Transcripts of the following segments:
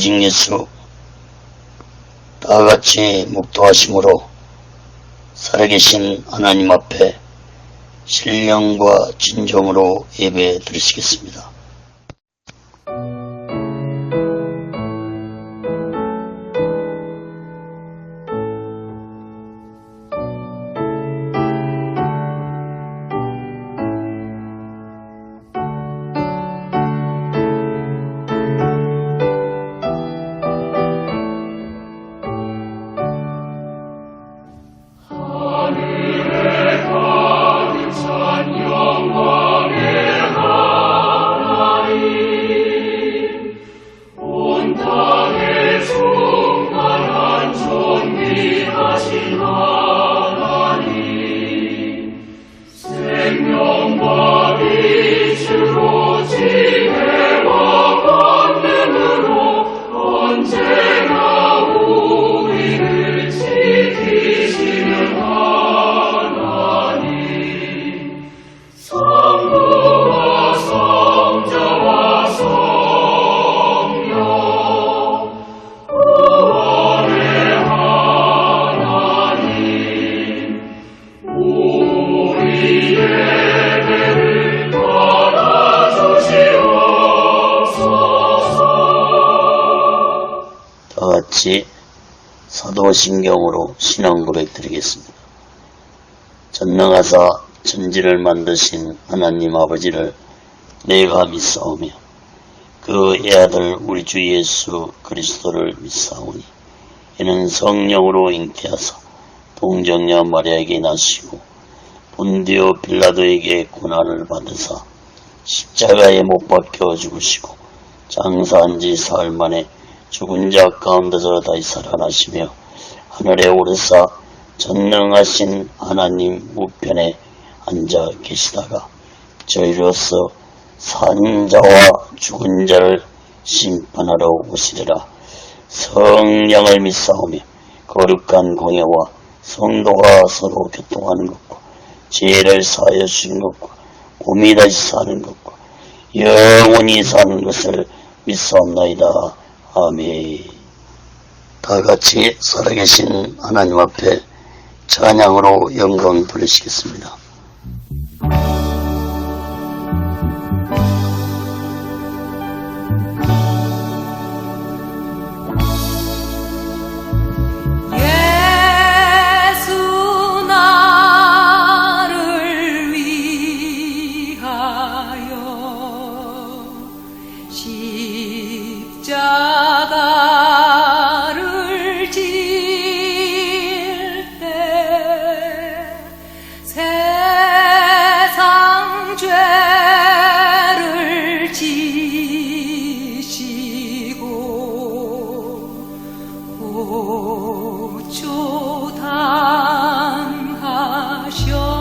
오직 예수 다같이 묵도하심으로 살아계신 하나님 앞에 신령과 진정으로 예배 드리시겠습니다. 다같이 사도신경으로 신앙 고백 드리겠습니다. 전능하사 천지를 만드신 하나님 아버지를 내가 믿사오며 그 애아들 우리 주 예수 그리스도를 믿사오니 이는 성령으로 잉태하사 동정녀 마리아에게 나시고 본디오 빌라도에게 고난을 받으사 십자가에 못 박혀 죽으시고 장사한 지 사흘 만에 죽은 자 가운데서 다시 살아나시며 하늘에 오르사 전능하신 하나님 우편에 앉아 계시다가 저희로서 산 자와 죽은 자를 심판하러 오시리라. 성령을 믿사오며 거룩한 공예와 성도가 서로 교통하는 것과 죄를 사하여 주시는 것과 몸이 다시 사는 것과 영원히 사는 것을 믿사옵나이다. 아멘. 다같이 살아계신 하나님 앞에 찬양으로 영광 돌리시겠습니다. 예수 나를 위하여 십자가를 질 때 세상 죄를 지시고 고초 당하셨네. 하여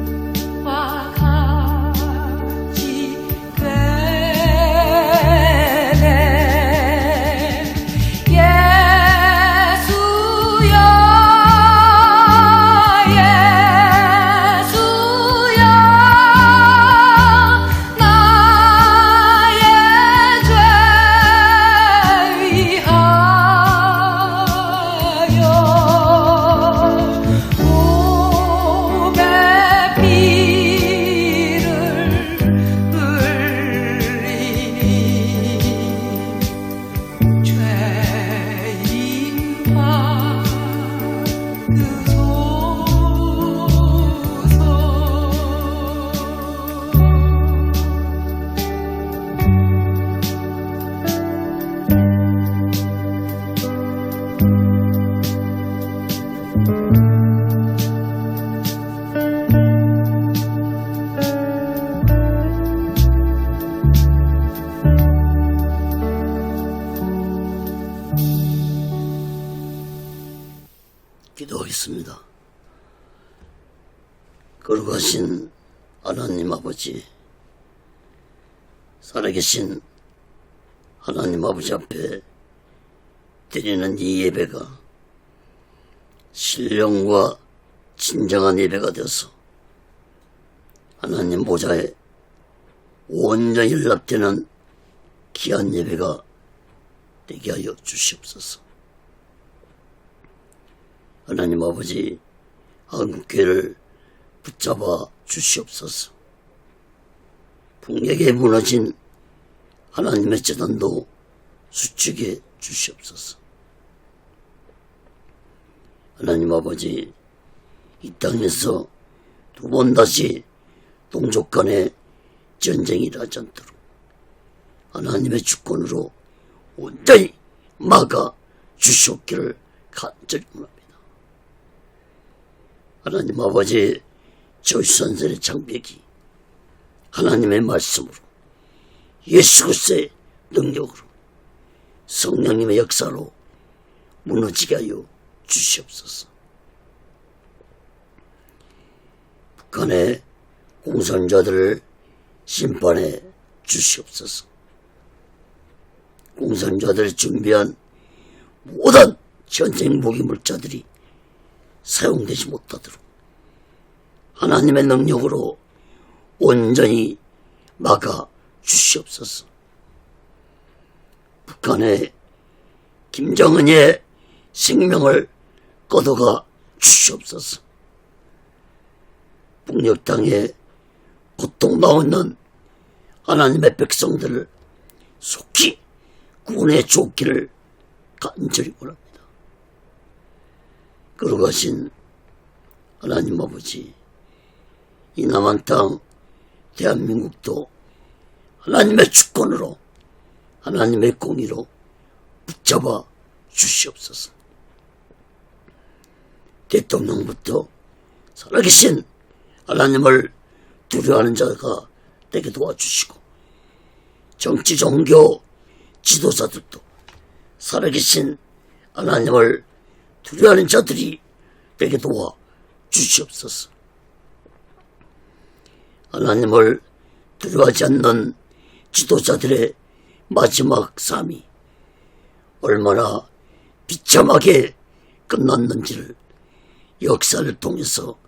눈과 같이 되네. 예수야 예수야 나의 죄 위하여 보배 피를 흘리니 죄인 기도하겠습니다. 거룩하신 하나님 아버지, 살아계신 하나님 아버지 앞에 드리는 이 예배가 신령과 진정한 예배가 되어서 하나님 보좌에 온전히 연락되는 귀한 예배가 되게 하여 주시옵소서. 하나님 아버지, 한국교회를 붙잡아 주시옵소서. 풍력에 무너진 하나님의 재단도 수축해 주시옵소서. 하나님 아버지, 이 땅에서 두 번 다시 동족 간의 전쟁이 일어나지 않도록 하나님의 주권으로 온전히 막아 주시옵기를 간절히 원합니다. 하나님 아버지, 저희선생의 장벽이 하나님의 말씀으로 예수 그리스도의 능력으로 성령님의 역사로 무너지게 하여 주시옵소서. 북한의 공산자들을 심판해 주시옵소서. 공산자들이 준비한 모든 전쟁 무기 물자들이 사용되지 못하도록 하나님의 능력으로 온전히 막아 주시옵소서. 북한의 김정은의 생명을 거둬가 주시옵소서. 북녘 땅에 고통당하는 하나님의 백성들을 속히 구원해 주옵기를 간절히 원합니다. 거룩하신 하나님 아버지, 이 남한 땅 대한민국도 하나님의 주권으로 하나님의 공의로 붙잡아 주시옵소서. 대통령부터 살아계신 하나님을 두려워하는 자가 되게 도와주시고, 정치 종교 지도자들도 살아계신 하나님을 두려워하는 자들이 되게 도와 주시옵소서. 하나님을 두려워하지 않는 지도자들의 마지막 삶이 얼마나 비참하게 끝났는지를 역사를 통해서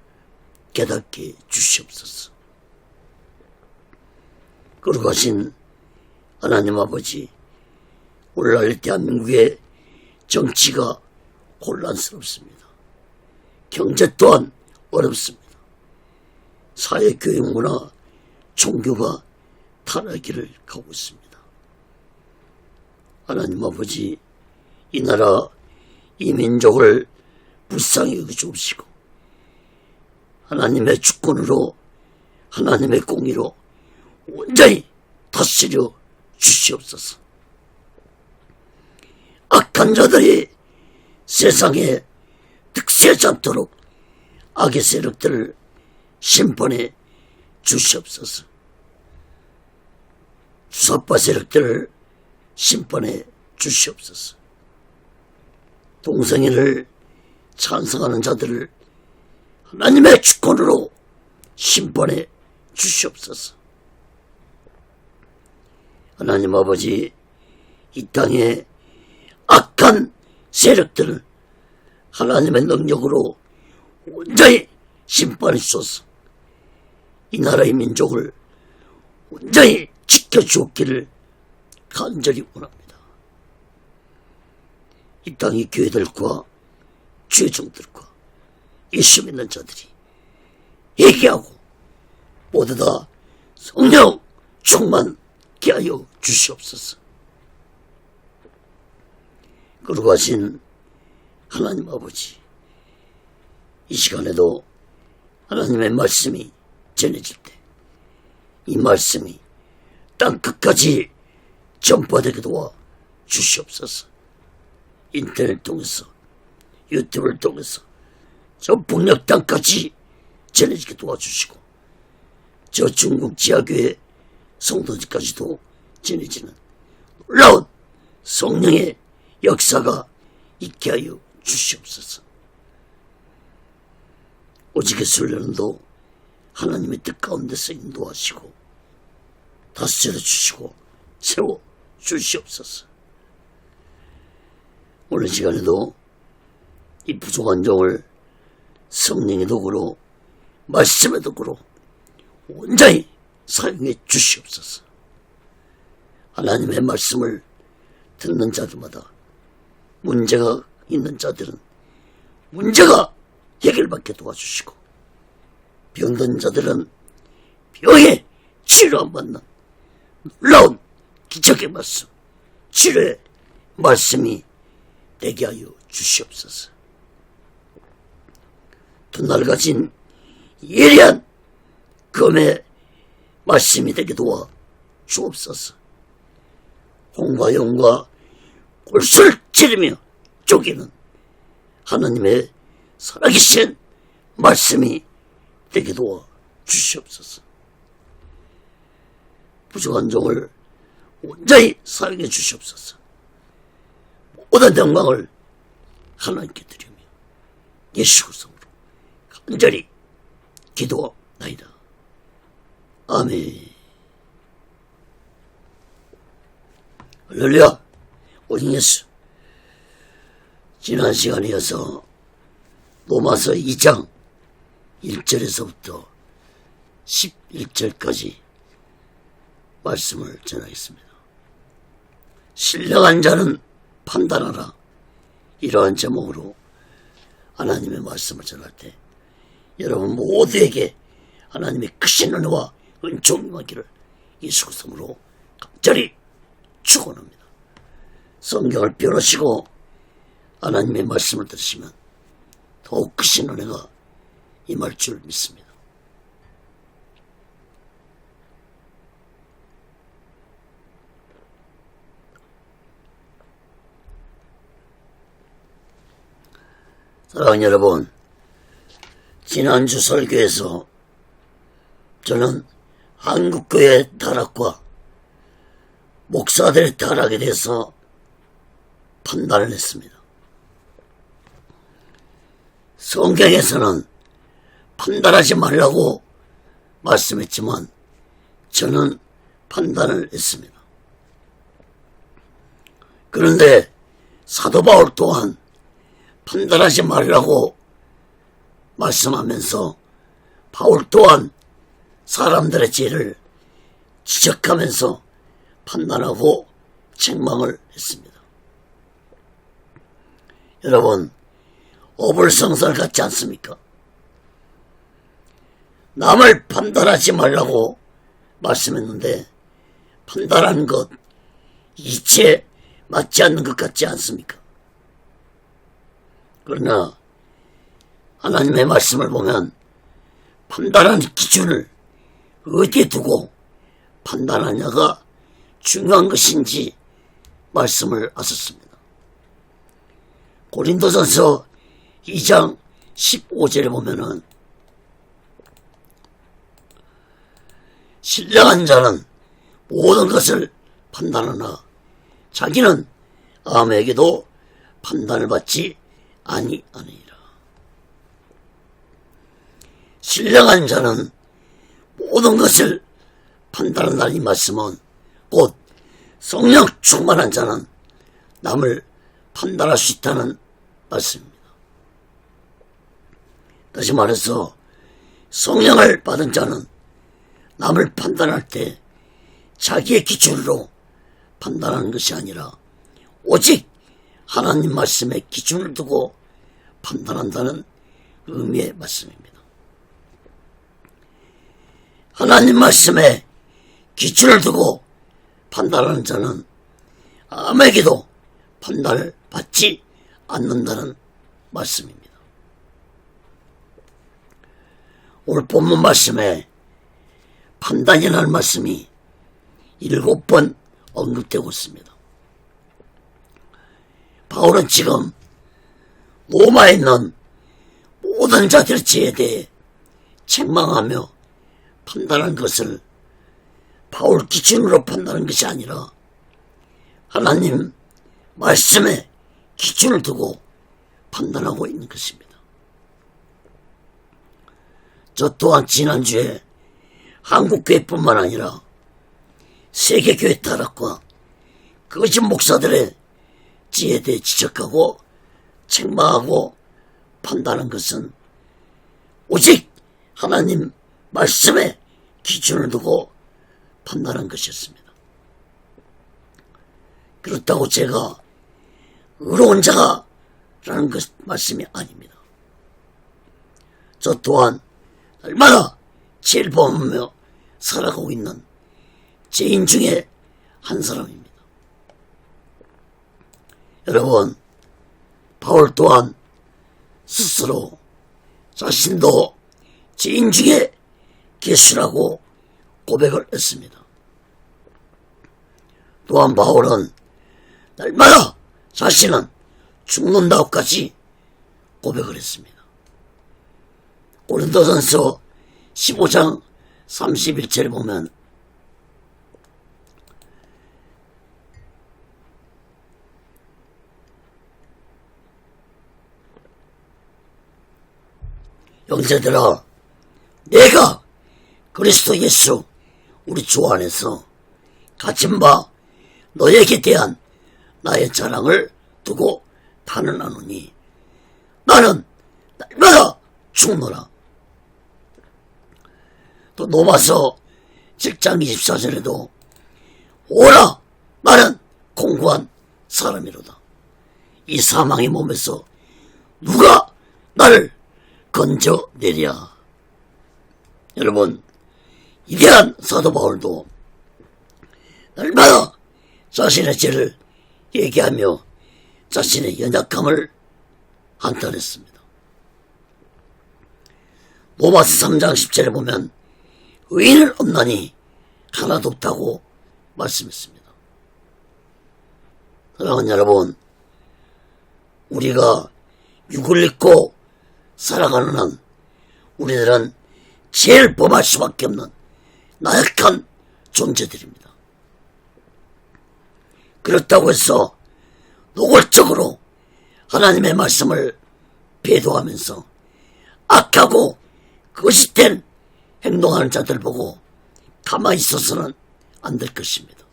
깨닫게 주시옵소서. 거룩하신 하나님 아버지, 오늘날 대한민국의 정치가 혼란스럽습니다. 경제 또한 어렵습니다. 사회, 교육, 문화, 종교가 타락기를 가고 있습니다. 하나님 아버지, 이 나라, 이 민족을 불쌍히 여겨주옵시고 하나님의 주권으로 하나님의 공의로 온전히 다스려 주시옵소서. 악한 자들이 세상에 득세하지 않도록 악의 세력들을 심판해 주시옵소서. 주사파 세력들을 심판해 주시옵소서. 동성애를 찬성하는 자들을 하나님의 주권으로 심판해 주시옵소서. 하나님 아버지, 이 땅에 악한 세력들을 하나님의 능력으로 온전히 심판해 주소서. 이 나라의 민족을 온전히 지켜주었기를 간절히 원합니다. 이 땅의 교회들과 죄종들과 예수 믿는 자들이 회개하고 모두 다 성령 충만케 하여 주시옵소서. 거룩하신 하나님 아버지, 이 시간에도 하나님의 말씀이 전해질 때 이 말씀이 땅 끝까지 전파되게 도와 주시옵소서. 인터넷 통해서, 유튜브를 통해서 저 북녘 땅까지 전해지게 도와주시고, 저 중국 지하교회 성도들까지도 전해지는 놀라운 성령의 역사가 있게 하여 주시옵소서. 오직의 순례는도 하나님의 뜻 가운데서 인도하시고 다스려 주시고 세워 주시옵소서. 오늘 시간에도 이 부족한 종을 성령의 도구로, 말씀의 도구로 온전히 사용해 주시옵소서. 하나님의 말씀을 듣는 자들마다 문제가 있는 자들은 문제가 해결받게 도와주시고, 병든 자들은 병의 치료 안 받는 놀라운 기적의 말씀, 치료의 말씀이 되게 하여 주시옵소서. 두 날 가진 예리한 검의 말씀이 되게 도와 주옵소서. 홍과 영과 골수를 찌르며 쪼개는 하나님의 살아계신 말씀이 되게 도와 주시옵소서. 부족한 종을 온전히 사용해 주시옵소서. 모든 영광을 하나님께 드리며 예수 그리스도로 간절히 기도하나이다. 아멘. 할렐루야. 우리 예수, 지난 시간에 이어서 로마서 2장 1절에서부터 11절까지 말씀을 전하겠습니다. 신령한 자는 판단하라. 이러한 제목으로 하나님의 말씀을 전할 때 여러분 모두에게 하나님의 크신 은혜와 은총이 임하기를 예수 그리스도로 간절히 축원합니다. 성경을 펴놓으시고 하나님의 말씀을 들으시면 더욱 크신 은혜가 임할 줄 믿습니다. 사랑하는 여러분, 지난주 설교에서 저는 한국교회 타락과 목사들의 타락에 대해서 판단을 했습니다. 성경에서는 판단하지 말라고 말씀했지만 저는 판단을 했습니다. 그런데 사도 바울 또한 판단하지 말라고 말씀하면서 바울 또한 사람들의 죄를 지적하면서 판단하고 책망을 했습니다. 여러분, 어불성설 같지 않습니까? 남을 판단하지 말라고 말씀했는데 판단하는 것 이치에 맞지 않는 것 같지 않습니까? 그러나 하나님의 말씀을 보면 판단하는 기준을 어디에 두고 판단하냐가 중요한 것인지 말씀을 하셨습니다. 고린도전서 2장 15절에 보면은 신령한 자는 모든 것을 판단하나 자기는 아무에게도 판단을 받지 아니하니라. 신령한 자는 모든 것을 판단한다는 이 말씀은 곧 성령 충만한 자는 남을 판단할 수 있다는 말씀입니다. 다시 말해서 성령을 받은 자는 남을 판단할 때 자기의 기준으로 판단하는 것이 아니라 오직 하나님 말씀에 기준을 두고 판단한다는 의미의 말씀입니다. 하나님 말씀에 기준을 두고 판단하는 자는 아무에게도 판단을 받지 않는다는 말씀입니다. 오늘 본문 말씀에 판단이라는 말씀이 7번 언급되고 있습니다. 바울은 지금 로마에 있는 모든 자들의 죄에 대해 책망하며 판단하는 것을 바울 기준으로 판단하는 것이 아니라 하나님 말씀에 기준을 두고 판단하고 있는 것입니다. 저 또한 지난주에 한국교회뿐만 아니라 세계교회 타락과 거짓 목사들의 지혜에 대해 지적하고 책망하고 판단한 것은 오직 하나님 말씀에 기준을 두고 판단한 것이었습니다. 그렇다고 제가 의로운 자가라는 것 말씀이 아닙니다. 저 또한 얼마나 죄를 범하며 살아가고 있는 죄인 중에 한 사람입니다. 여러분, 바울 또한 스스로 자신도 죄인 중에 계시라고 고백을 했습니다. 또한 바울은 날마다 자신은 죽는다고까지 고백을 했습니다. 고린도전서 15장 31절에 보면 형제들아, 내가 그리스도 예수 우리 주 안에서 갇힌 바 너에게 대한 나의 자랑을 두고 탄원하노니 나는 날마다 죽노라. 또 로마서 7장 24절에도 오라 나는 공고한 사람이로다. 이 사망의 몸에서 누가 나를 건져내랴. 여러분, 위대한 사도 바울도 날마다 자신의 죄를 얘기하며 자신의 연약함을 한탄했습니다. 로마서 3장 10절에 보면 의인은 없나니 하나도 없다고 말씀했습니다. 사랑하는 여러분, 우리가 육을 입고 살아가는 한 우리들은 죄를 범할 수밖에 없는 나약한 존재들입니다. 그렇다고 해서 노골적으로 하나님의 말씀을 배도하면서 악하고 거짓된 행동하는 자들 보고 가만히 있어서는 안 될 것입니다.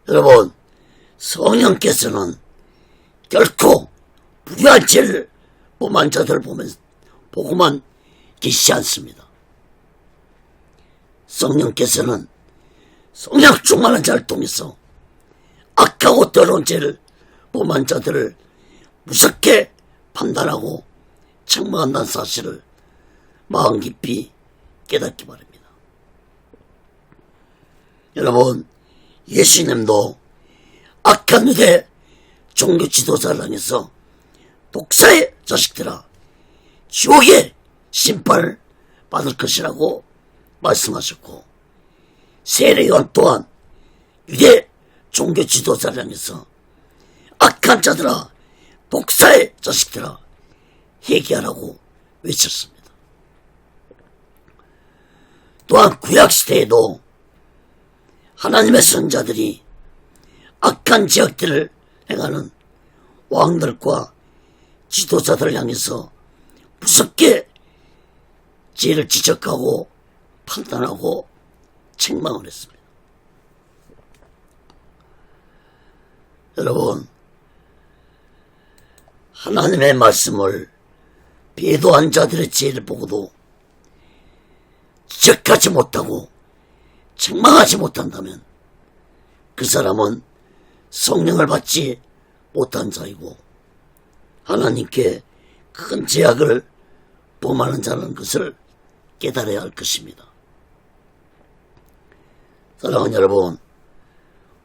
여러분, 성령께서는 결코 불의한 죄를 범한 자들을 보고만 계시지 않습니다. 성령께서는 성령 충만한 자를 통해서 악하고 더러운 죄를 범한 자들을 무섭게 판단하고 책망한다는 사실을 마음 깊이 깨닫기 바랍니다. 여러분, 예수님도 악한 유대 종교 지도자를 향해서 독사의 자식들아 지옥의 심판을 받을 것이라고 말씀하셨고, 세례 요한 또한 유대 종교 지도자를 향해서 악한 자들아 독사의 자식들아 회개하라고 외쳤습니다. 또한 구약시대에도 하나님의 선자들이 악한 지역들을 행하는 왕들과 지도자들을 향해서 무섭게 죄를 지적하고 판단하고 책망을 했습니다. 여러분, 하나님의 말씀을 배도한 자들의 죄를 보고도 지적하지 못하고 책망하지 못한다면 그 사람은 성령을 받지 못한 자이고 하나님께 큰 죄악을 범하는 자라는 것을 깨달아야 할 것입니다. 사랑하는 여러분,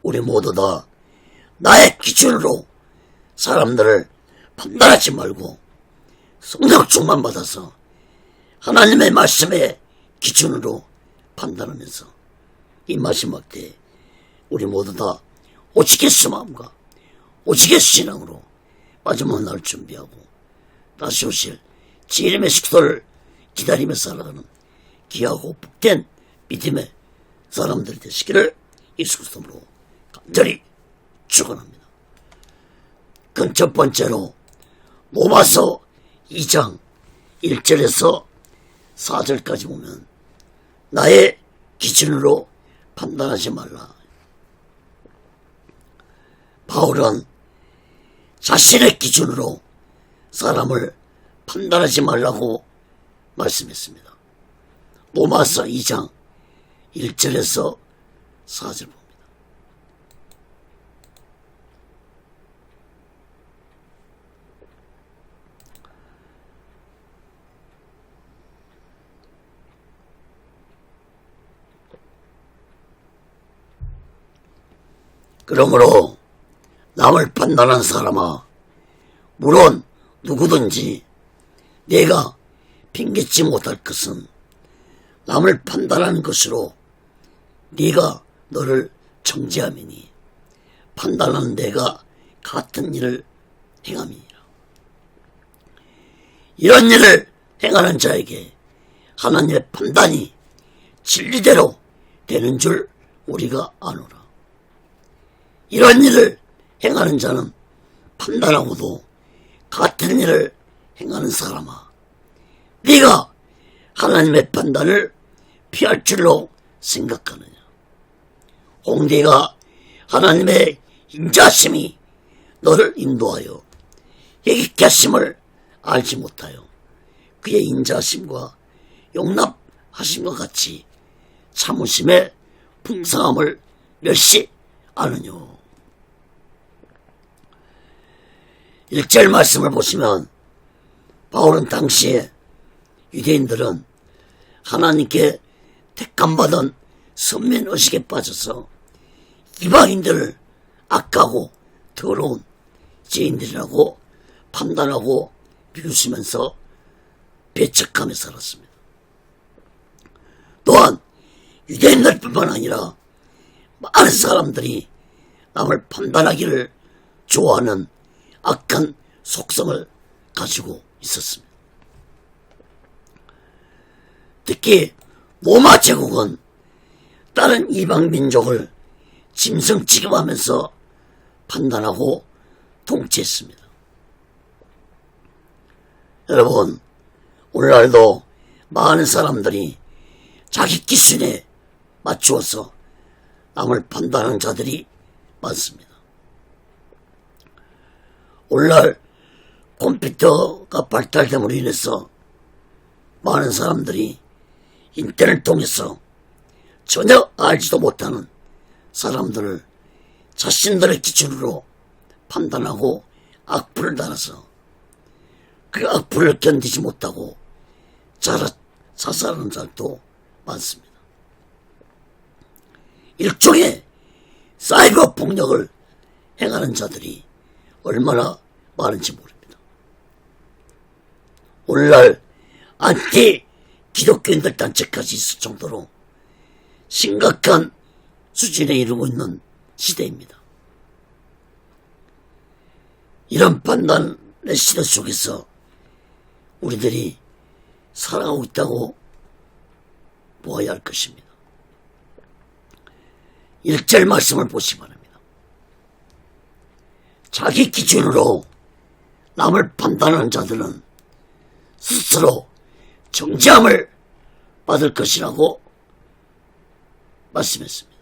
우리 모두 다 나의 기준으로 사람들을 판단하지 말고 성령 충만 받아서 하나님의 말씀의 기준으로 판단하면서 이 마지막 때에 우리 모두 다 오직 예수 마음과 오직 예수 신앙으로 마지막 날을 준비하고 다시 오실 주님의 식도를 기다리며 살아가는 귀하고 복된 믿음의 사람들이 되시기를 예수 그리스도로 간절히 축원합니다. 그럼 첫 번째로 로마서 2장 1절에서 4절까지 보면 나의 기준으로 판단하지 말라. 바울은 자신의 기준으로 사람을 판단하지 말라고 말씀했습니다. 로마서 2장 1절에서 4절 봅니다. 그러므로 남을 판단한 사람아, 물론 누구든지 내가 핑계치 못할 것은 남을 판단하는 것으로 네가 너를 정죄함이니 판단하는 내가 같은 일을 행함이니라. 이런 일을 행하는 자에게 하나님의 판단이 진리대로 되는 줄 우리가 아노라. 이런 일을 행하는 자는 판단하고도 같은 일을 행하는 사람아, 네가 하나님의 판단을 피할 줄로 생각하느냐. 홍대가 하나님의 인자심이 너를 인도하여 예기케 하심을 알지 못하여 그의 인자심과 용납하심과 같이 참으심의 풍성함을 멸시하느뇨. 1절 말씀을 보시면 바울은 당시에 유대인들은 하나님께 택함받은 선민의식에 빠져서 이방인들을 악하고 더러운 죄인들이라고 판단하고 비웃으면서 배척하며 살았습니다. 또한 유대인들뿐만 아니라 많은 사람들이 남을 판단하기를 좋아하는 악한 속성을 가지고 있었습니다. 특히 로마 제국은 다른 이방 민족을 짐승 취급하면서 판단하고 통치했습니다. 여러분, 오늘날도 많은 사람들이 자기 기준에 맞추어서 남을 판단하는 자들이 많습니다. 오늘날 컴퓨터가 발달됨으로 인해서 많은 사람들이 인터넷을 통해서 전혀 알지도 못하는 사람들을 자신들의 기준으로 판단하고 악플을 달아서 그 악플을 견디지 못하고 자살하는 자들도 많습니다. 일종의 사이버 폭력을 행하는 자들이 얼마나 많은지 모릅니다. 오늘날 안티 기독교인들 단체까지 있을 정도로 심각한 수준에 이르고 있는 시대입니다. 이런 판단의 시대 속에서 우리들이 살아가고 있다고 보아야 할 것입니다. 1절 말씀을 보시기 바랍니다. 자기 기준으로 남을 판단하는 자들은 스스로 정죄함을 받을 것이라고 말씀했습니다.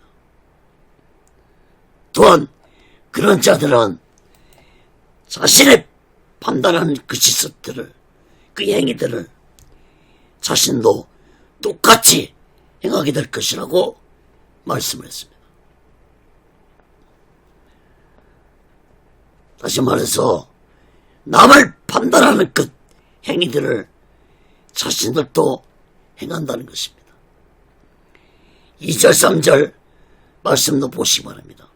또한 그런 자들은 자신의 판단하는 그 시설들을, 그 행위들을 자신도 똑같이 행하게 될 것이라고 말씀을 했습니다. 다시 말해서 남을 판단하는 그 행위들을 자신들도 행한다는 것입니다. 2절 3절 말씀도 보시기 바랍니다.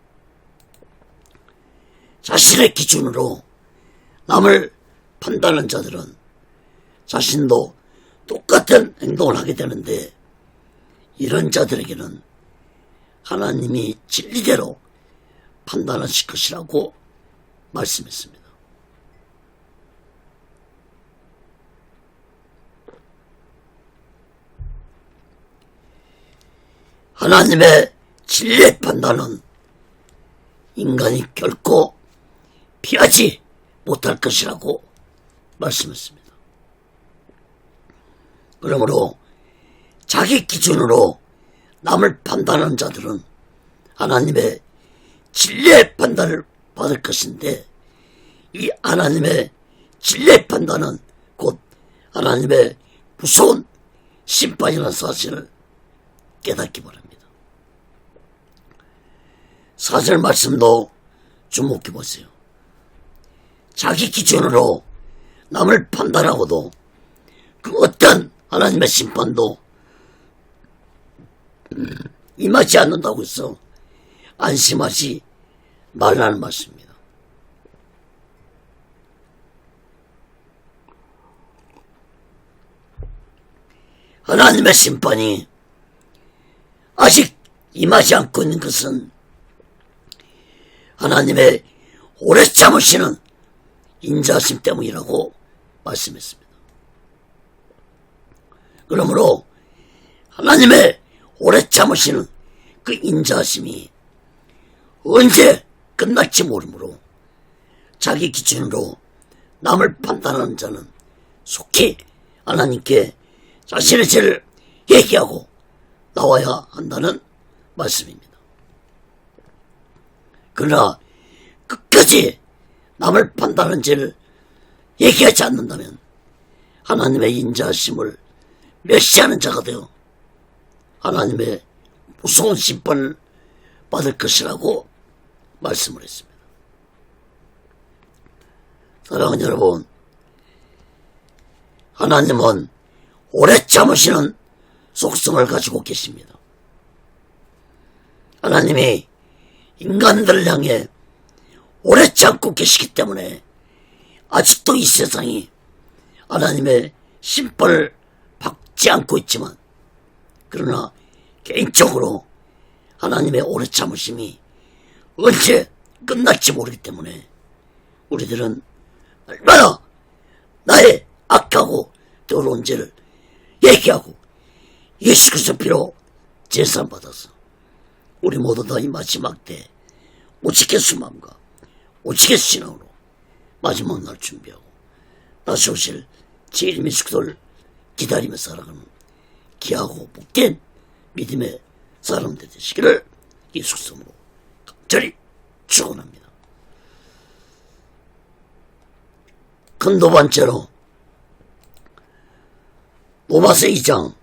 자신의 기준으로 남을 판단하는 자들은 자신도 똑같은 행동을 하게 되는데, 이런 자들에게는 하나님이 진리대로 판단하실 것이라고 말씀했습니다. 하나님의 진리의 판단은 인간이 결코 피하지 못할 것이라고 말씀했습니다. 그러므로 자기 기준으로 남을 판단하는 자들은 하나님의 진리의 판단을 받을 것인데, 이 하나님의 진리의 판단은 곧 하나님의 무서운 심판이라는 사실을 깨닫기 바랍니다. 4절 말씀도 주목해 보세요. 자기 기준으로 남을 판단하고도 그 어떤 하나님의 심판도 임하지 않는다고 해서 안심하지 말라는 말씀입니다. 하나님의 심판이 아직 임하지 않고 있는 것은 하나님의 오래 참으시는 인자하심 때문이라고 말씀했습니다. 그러므로 하나님의 오래 참으시는 그 인자하심이 언제 끝날지 모르므로 자기 기준으로 남을 판단하는 자는 속히 하나님께 자신의 죄를 얘기하고 나와야 한다는 말씀입니다. 그러나 끝까지 남을 판단하는 죄를 얘기하지 않는다면 하나님의 인자하심을 멸시하는 자가 되어 하나님의 무서운 심판을 받을 것이라고 말씀을 했습니다. 사랑하는 여러분, 하나님은 오래 참으시는 속성을 가지고 계십니다. 하나님이 인간들을 향해 오래 참고 계시기 때문에 아직도 이 세상이 하나님의 심판을 받지 않고 있지만, 그러나 개인적으로 하나님의 오래 참으심이 언제 끝날지 모르기 때문에 우리들은 얼마나 나의 악하고 더러운 죄를 얘기하고 예수 그리스도 피로 제사받아서 우리 모두 다 이 마지막 때 오직의 수마음과 오직의 신앙으로 마지막 날 준비하고 다시 오실 제 이름 예수 그리스도를 기다리며 살아가는 귀하고 복된 믿음의 사람들 되시기를 예수 그리스도로 간절히 축원합니다. 큰 두 번째로 로마서 2장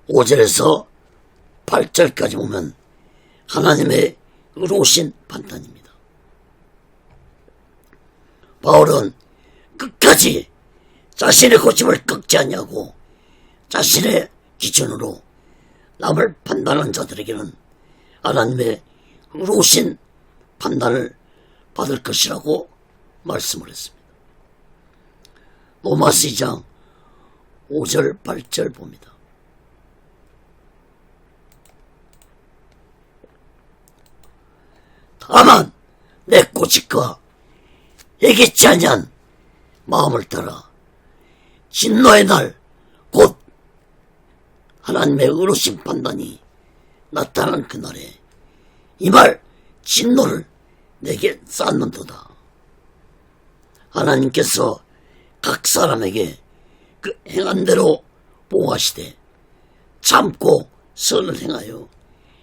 5절에서 8절까지 보면 하나님의 의로우신 판단입니다. 바울은 끝까지 자신의 고집을 꺾지 않냐고 자신의 기준으로 남을 판단하는 자들에게는 하나님의 의로우신 판단을 받을 것이라고 말씀을 했습니다. 로마서 2장 5절 8절 봅니다. 다만 내 고집과 예기치 아니한 마음을 따라 진노의 날 곧 하나님의 의로우신 판단이 나타난 그날에 이 말 진노를 내게 쌓는도다. 하나님께서 각 사람에게 그 행한 대로 보응하시되 참고 선을 행하여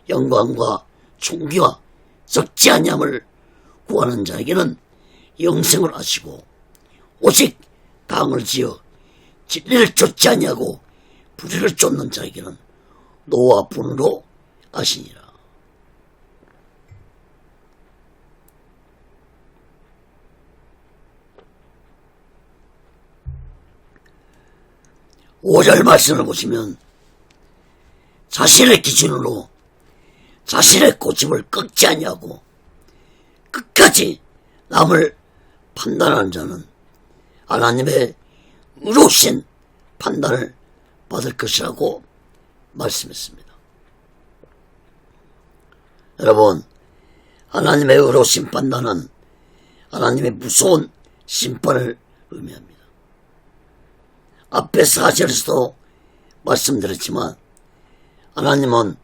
영광과 존귀와 썩지 아니함을 구하는 자에게는 영생을 하시고 오직 당을 지어 진리를 쫓지 아니하고 불의를 쫓는 자에게는 노와 분으로 하시니라. 오절 말씀을 보시면 자신의 기준으로 자신의 고집을 꺾지 아니하고 끝까지 남을 판단하는 자는 하나님의 의로우신 판단을 받을 것이라고 말씀했습니다. 여러분, 하나님의 의로우신 판단은 하나님의 무서운 심판을 의미합니다. 앞에 4절에서도 말씀드렸지만 하나님은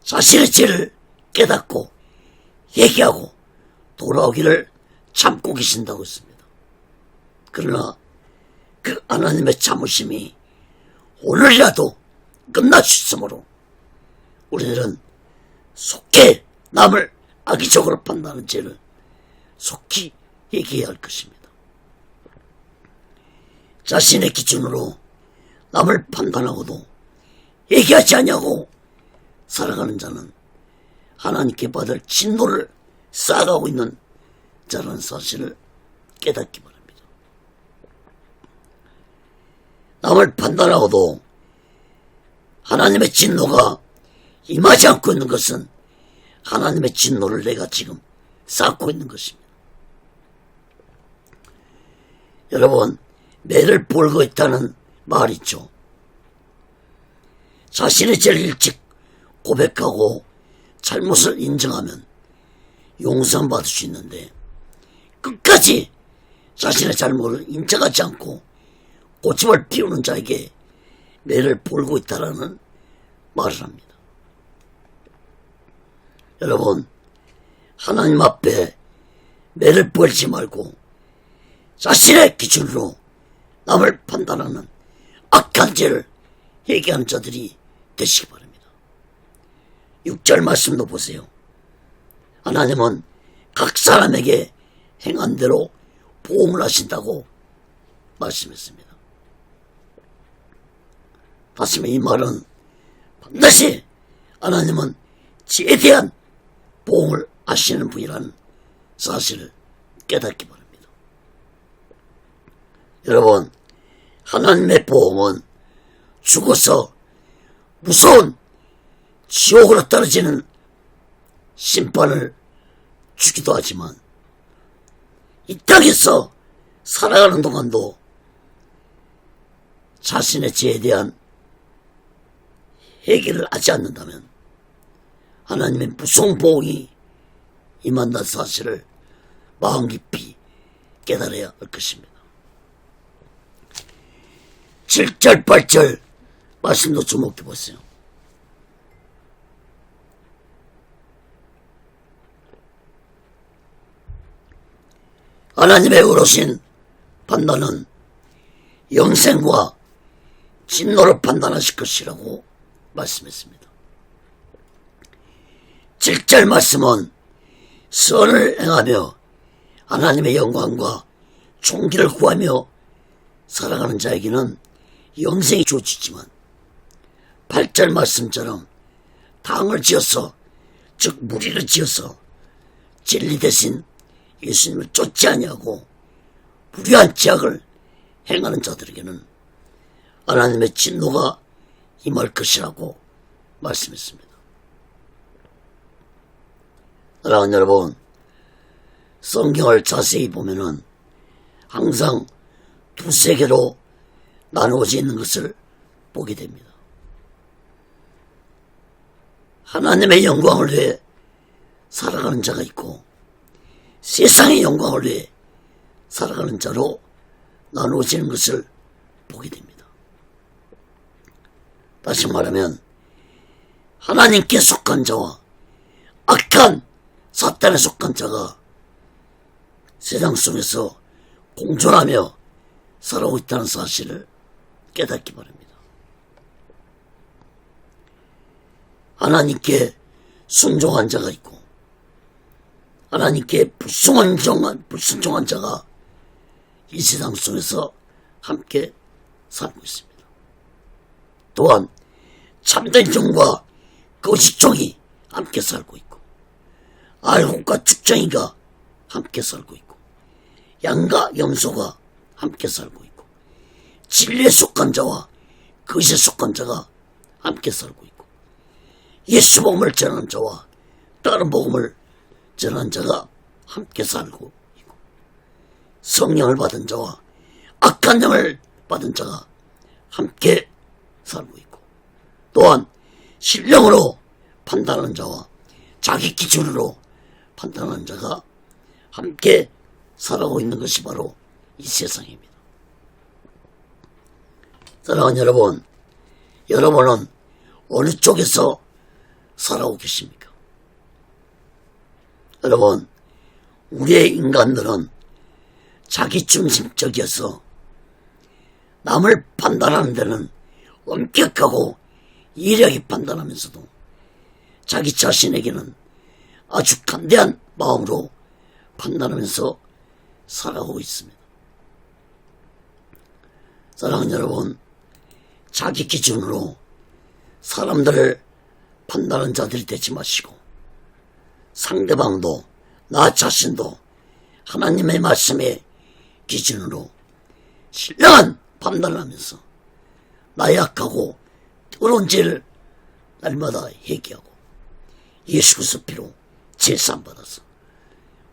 자신의 죄를 깨닫고 회개하고 돌아오기를 참고 계신다고 했습니다. 그러나 그 하나님의 참으심이 오늘이라도 끝날 수 있으므로 우리들은 속히 남을 악의적으로 판단하는 죄를 속히 회개해야 할 것입니다. 자신의 기준으로 남을 판단하고도 회개하지 아니하고 살아가는 자는 하나님께 받을 진노를 쌓아가고 있는 자라는 사실을 깨닫기 바랍니다. 남을 판단하고도 하나님의 진노가 임하지 않고 있는 것은 하나님의 진노를 내가 지금 쌓고 있는 것입니다. 여러분, 매를 벌고 있다는 말이 있죠. 자신의 죄를 일찍 고백하고 잘못을 인정하면 용서받을 수 있는데 끝까지 자신의 잘못을 인정하지 않고 고집을 피우는 자에게 매를 벌고 있다라는 말을 합니다. 여러분, 하나님 앞에 매를 벌지 말고 자신의 기준으로 남을 판단하는 악한 죄를 회개하는 자들이 되시기 바랍니다. 6절 말씀도 보세요. 하나님은 각 사람에게 행한 대로 보응을 하신다고 말씀했습니다. 다시 말해 이 말은 반드시 하나님은 죄에 대한 보응을 하시는 분이라는 사실을 깨닫기 바랍니다. 여러분, 하나님의 보응은 죽어서 무서운 지옥으로 떨어지는 심판을 주기도 하지만 이 땅에서 살아가는 동안도 자신의 죄에 대한 회개를 하지 않는다면 하나님의 무서운 보응이 임한다는 사실을 마음 깊이 깨달아야 할 것입니다. 7절 8절 말씀도 주목해 보세요. 하나님의 의로우신 판단은 영생과 진노를 판단하실 것이라고 말씀했습니다. 7절 말씀은 선을 행하며 하나님의 영광과 존귀를 구하며 살아가는 자에게는 영생이 주어지지만 8절 말씀처럼 당을 지어서, 즉 무리를 지어서 진리 대신 예수님을 쫓지 아니하고 불의한 죄악을 행하는 자들에게는 하나님의 진노가 임할 것이라고 말씀했습니다. 사랑하는 여러분, 성경을 자세히 보면은 항상 두세 개로 나누어져 있는 것을 보게 됩니다. 하나님의 영광을 위해 살아가는 자가 있고 세상의 영광을 위해 살아가는 자로 나누어지는 것을 보게 됩니다. 다시 말하면 하나님께 속한 자와 악한 사탄에 속한 자가 세상 속에서 공존하며 살아오고 있다는 사실을 깨닫기 바랍니다. 하나님께 순종한 자가 있고 하나님께 불순종한 자가 이 세상 속에서 함께 살고 있습니다. 또한 참된 종과 거짓 종이 함께 살고 있고 알곡과 죽정이가 함께 살고 있고 양과 염소가 함께 살고 있고 진리에 속한 자와 거짓에 속한 자가 함께 살고 있고 예수 복음을 전하는 자와 다른 복음을 전하는 자가 함께 살고 있고 성령을 받은 자와 악한 영을 받은 자가 함께 살고 있고 또한 신령으로 판단하는 자와 자기 기준으로 판단하는 자가 함께 살아가고 있는 것이 바로 이 세상입니다. 사랑하는 여러분, 여러분은 어느 쪽에서 살아오고 계십니까? 여러분, 우리의 인간들은 자기중심적이어서 남을 판단하는 데는 엄격하고 예리하게 판단하면서도 자기 자신에게는 아주 간대한 마음으로 판단하면서 살아오고 있습니다. 사랑하는 여러분, 자기 기준으로 사람들을 판단하는 자들이 되지 마시고 상대방도 나 자신도 하나님의 말씀의 기준으로 신령한 판단을 하면서 나의 악하고 더러운 죄를 날마다 회개하고 예수 그리스도 피로 제사 받아서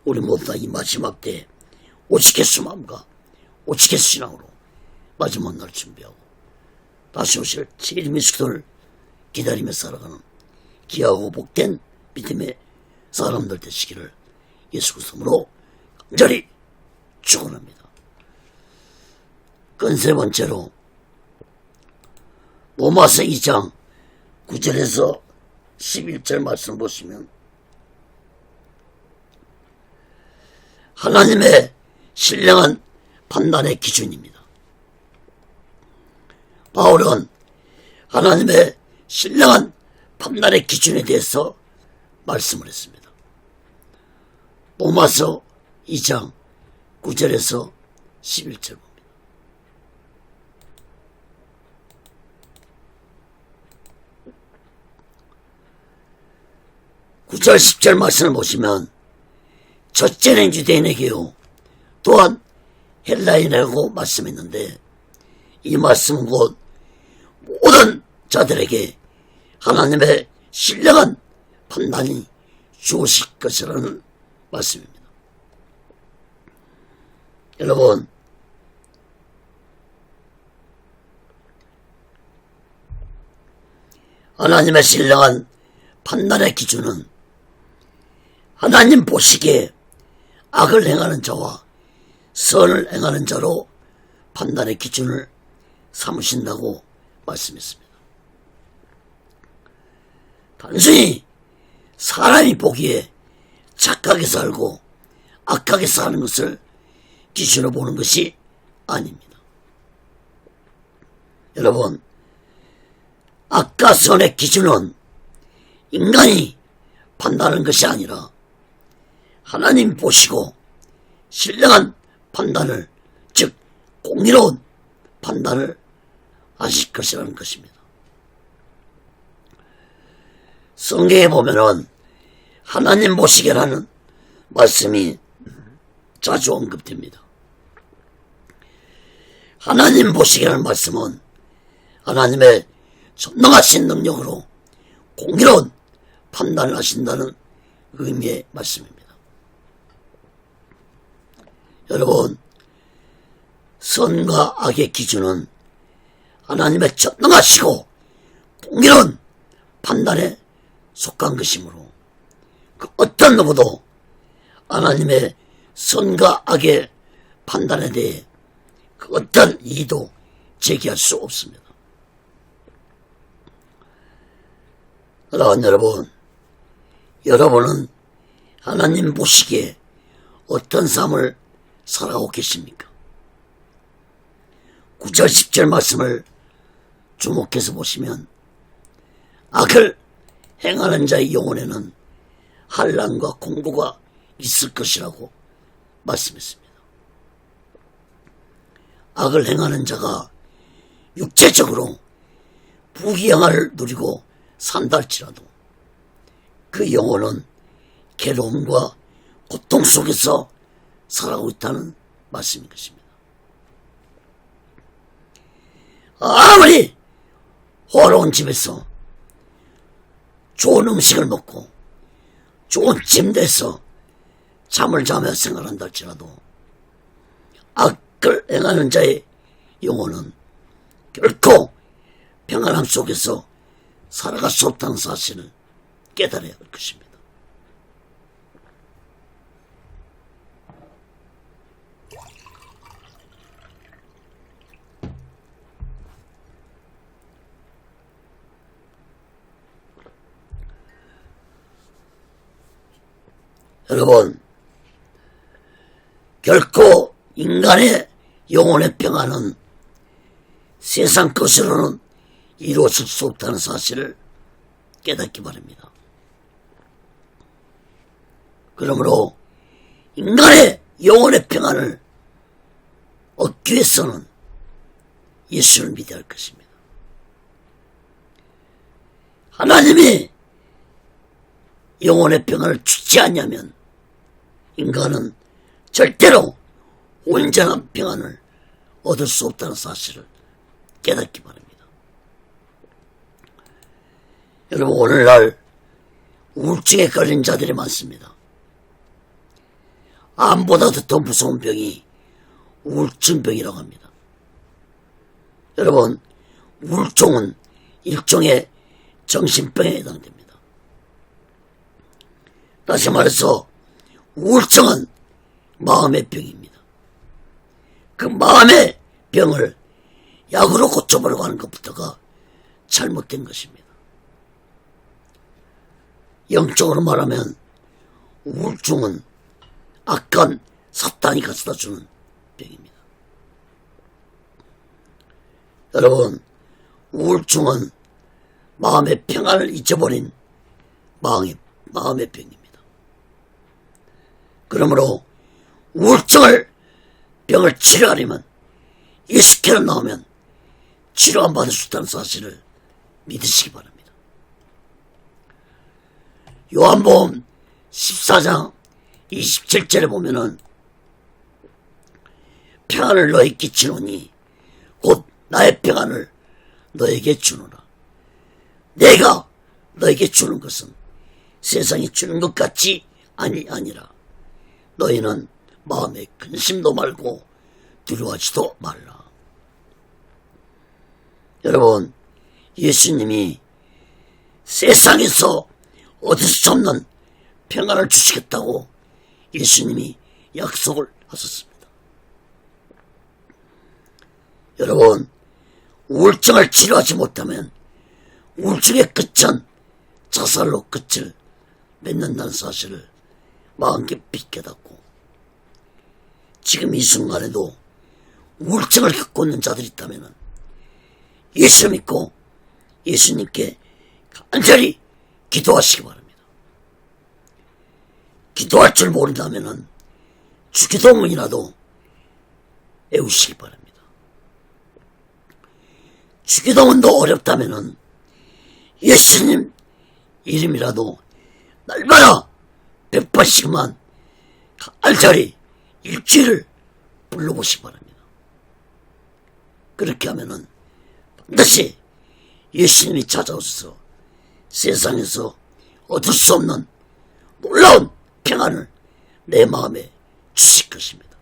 우리 모두 다 이 마지막 때에 오직 예수 마음과 오직 예수 신앙으로 마지막 날 준비하고 다시 오실 주님 예수를 기다리며 살아가는 귀하고 복된 믿음의 사람들 되시기를 예수 그리스도로 간절히 축원합니다. 세 번째로 로마서 2장 9절에서 11절 말씀 보시면 하나님의 신령한 판단의 기준입니다. 바울은 하나님의 신령한 판단의 기준에 대해서 말씀을 했습니다. 로마서 2장 9절에서 11절 봅니다. 9절 10절 말씀을 보시면 첫째는 유대인에게요 또한 헬라인이라고 말씀했는데 이 말씀은 곧 모든 자들에게 하나님의 신령한 판단이 주어질 것이라는 말씀입니다. 여러분, 하나님의 신령한 판단의 기준은 하나님 보시기에 악을 행하는 자와 선을 행하는 자로 판단의 기준을 삼으신다고 말씀했습니다. 단순히 사람이 보기에 착하게 살고 악하게 사는 것을 기준으로 보는 것이 아닙니다. 여러분, 악과 선의 기준은 인간이 판단하는 것이 아니라 하나님 보시고 신령한 판단을, 즉 공의로운 판단을 하실 것이라는 것입니다. 성경에 보면은 하나님 보시기라는 말씀이 자주 언급됩니다. 하나님 보시기라는 말씀은 하나님의 전능하신 능력으로 공의로운 판단을 하신다는 의미의 말씀입니다. 여러분, 선과 악의 기준은 하나님의 전능하시고 공의로운 판단에 속한 것이므로 그 어떤 누구도 하나님의 선과 악의 판단에 대해 그 어떤 이의도 제기할 수 없습니다. 사랑하는 여러분, 여러분은 하나님 보시기에 어떤 삶을 살아오고 계십니까? 9절 10절 말씀을 주목해서 보시면 악을 행하는 자의 영혼에는 환난과 공고가 있을 것이라고 말씀했습니다. 악을 행하는 자가 육체적으로 부귀영화를 누리고 산다 할지라도 그 영혼은 괴로움과 고통 속에서 살아가고 있다는 말씀인 것입니다. 아무리 호화로운 집에서 좋은 음식을 먹고 좋은 침대에서 잠을 자며 생활한다 할지라도 악을 행하는 자의 영혼은 결코 평안함 속에서 살아갈 수 없다는 사실을 깨달아야 할 것입니다. 여러분, 결코 인간의 영혼의 평안은 세상 것으로는 이루어질 수 없다는 사실을 깨닫기 바랍니다. 그러므로 인간의 영혼의 평안을 얻기 위해서는 예수를 믿어야 할 것입니다. 하나님이 영혼의 평안을 주지 않냐면 인간은 절대로 온전한 평안을 얻을 수 없다는 사실을 깨닫기 바랍니다. 여러분, 오늘날 우울증에 걸린 자들이 많습니다. 암보다도 더 무서운 병이 우울증병이라고 합니다. 여러분, 우울증은 일종의 정신병에 해당됩니다. 다시 말해서 우울증은 마음의 병입니다. 그 마음의 병을 약으로 고쳐보려고 하는 것부터가 잘못된 것입니다. 영적으로 말하면 우울증은 악한 사탄이 가져다주는 병입니다. 여러분, 우울증은 마음의 평안을 잊어버린 마음의 병입니다. 그러므로 우울증을 병을 치료하려면 예수께로 나오면 치료 안 받을 수 있다는 사실을 믿으시기 바랍니다. 요한복음 14장 27절에 보면은 평안을 너에게 끼치노니 곧 나의 평안을 너에게 주노라. 내가 너에게 주는 것은 세상이 주는 것 같이 아니라 너희는 마음에 근심도 말고 두려워하지도 말라. 여러분, 예수님이 세상에서 얻을 수 없는 평안을 주시겠다고 예수님이 약속을 하셨습니다. 여러분, 우울증을 치료하지 못하면 우울증의 끝은 자살로 끝을 맺는다는 사실을 마음 깊이 깨닫고 지금 이 순간에도 우울증을 겪고 있는 자들이 있다면 예수 믿고 예수님께 간절히 기도하시기 바랍니다. 기도할 줄 모른다면 주기도문이라도 외우시기 바랍니다. 주기도문도 어렵다면 예수님 이름이라도 날마다 100번씩만 간절히 일주일을 불러보시기 바랍니다. 그렇게 하면은 반드시 예수님이 찾아오셔서 세상에서 얻을 수 없는 놀라운 평안을 내 마음에 주실 것입니다.